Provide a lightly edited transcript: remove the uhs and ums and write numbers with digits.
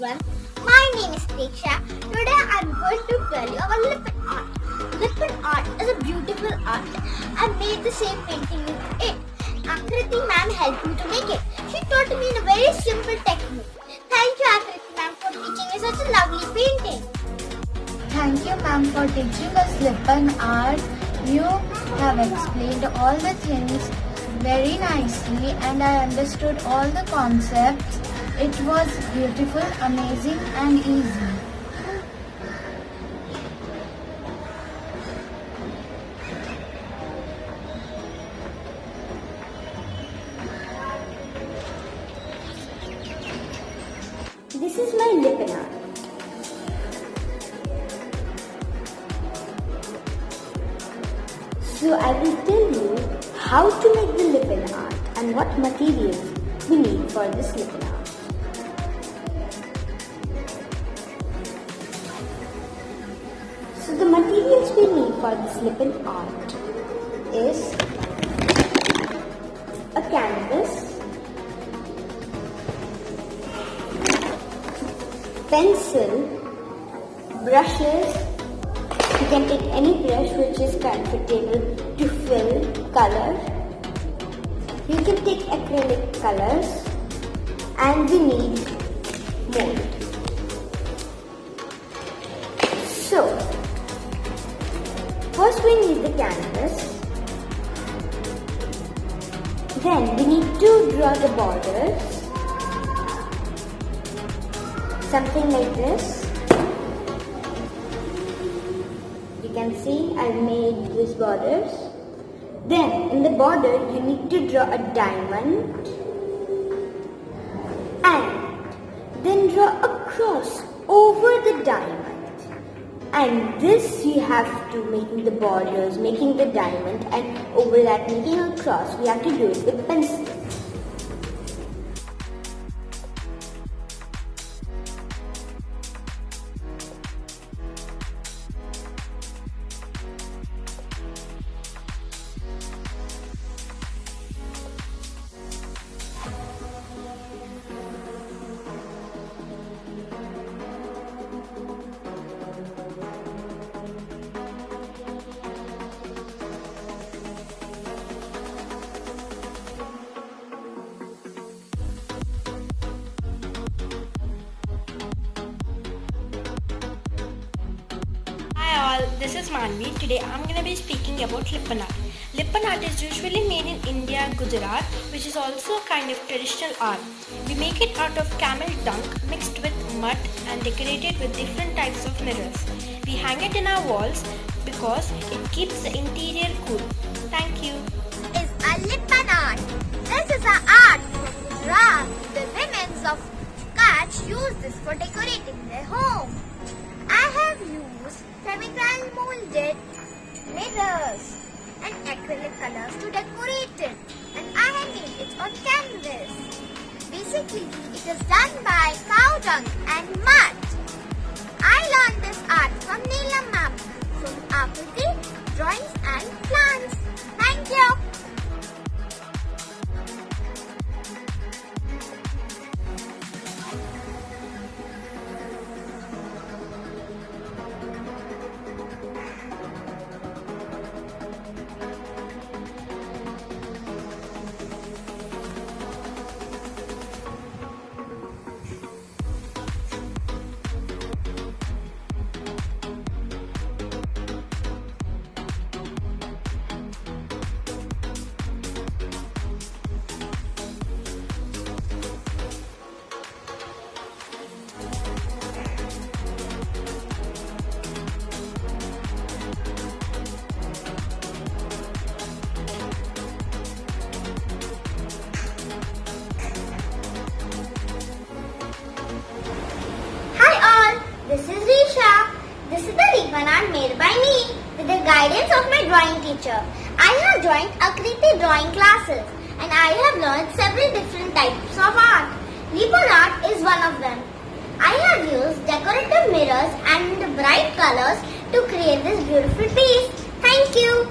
everyone. My name is Preksha. Today I am going to tell you about Lippan Art. Lippan Art is a beautiful art. I made the same painting with it. Akriti ma'am helped me to make it. She taught me in a very simple technique. Thank you Akriti ma'am for teaching me such a lovely painting. Thank you ma'am for teaching us Lippan Art. You have explained all the things very nicely and I understood all the concepts. It was beautiful, amazing and easy. This is my Lippan Art. So I will tell you how to make the Lippan Art and what materials we need for this Lippan Art. So the materials we need for this Lippan Art is a canvas, pencil, brushes. You can take any brush which is comfortable to fill color. You can take acrylic colors and we need mold. So, first we need the canvas. Then we need to draw the borders. Something like this. You can see I made these borders. Then in the border you need to draw a diamond and then draw a cross over the diamond. And this you have to make the borders, making the diamond, and over that making a cross we have to do it with pencil. Hi all, this is Manvi. Today I'm going to be speaking about Lippan Art. Lippan Art is usually made in India, Gujarat, which is also a kind of traditional art. We make it out of camel dung mixed with mud and decorated with different types of mirrors. We hang it in our walls because it keeps the interior cool. Thank you. Is a Lippan Art. This is an art from Gujarat. The women of Kutch use this for decorating their home. I have used chemical molded mirrors and acrylic colors to decorate it, and I have made it on canvas. Basically, it is done by cow dung and mud. I learned this art from Neelam ma'am, from Akriti, drawings and plants. Thank you. This is Risha. This is the Lippan Art made by me with the guidance of my drawing teacher. I have joined Akriti drawing classes and I have learned several different types of art. Lippan Art is one of them. I have used decorative mirrors and bright colors to create this beautiful piece. Thank you.